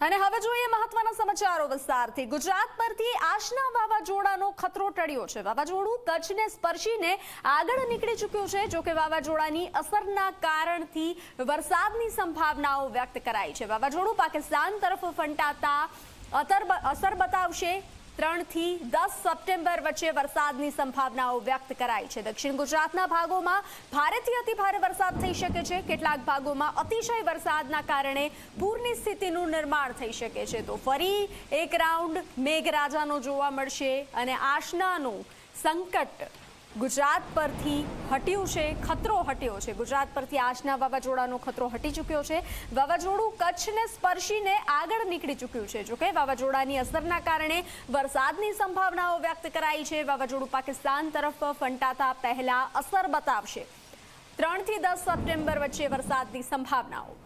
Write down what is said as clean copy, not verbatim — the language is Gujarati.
અને હવે જોઈએ મહત્વના સમાચારો વિસ્તારથી। ગુજરાત પરથી આશના વાવાઝોડાનો ખતરો ટળ્યો છે। વાવાઝોડું કચ્છને સ્પર્શીને આગળ નીકળી ચૂક્યું છે। જો કે વાવાઝોડાની અસરના કારણથી વરસાદની સંભાવનાઓ વ્યક્ત કરાઈ છે। વાવાઝોડું પાકિસ્તાન તરફ ફંટાતા અસર બતાવશે। 3 થી 10 સપ્ટેમ્બર વચ્ચે વરસાદની સંભાવનાઓ વ્યક્ત કરાઈ છે। દક્ષિણ ગુજરાતના ભાગોમાં ભારેથી અતિભારે વરસાદ થઈ શકે છે। કેટલાક ભાગોમાં અતિશય વરસાદના કારણે પૂરની સ્થિતિનું નિર્માણ થઈ શકે છે। તો ફરી એક રાઉન્ડ મેઘરાજાનો જોવા મળશે અને આશનાનું સંકટ ગુજરાત પરથી હટ્યું છે। ખતરો હટ્યો છે। ગુજરાત પરથી આશના વાવાઝોડાનો ખતરો હટી ચૂક્યો છે। વાવાઝોડું કચ્છને સ્પર્શીને આગળ નીકળી ચૂક્યું છે। જોકે વાવાઝોડાની અસરના કારણે વરસાદની સંભાવનાઓ વ્યક્ત કરાઈ છે। વાવાઝોડું પાકિસ્તાન તરફ ફંટાતા પહેલા અસર બતાવશે। 3 થી 10 સપ્ટેમ્બર વચ્ચે વરસાદની સંભાવનાઓ।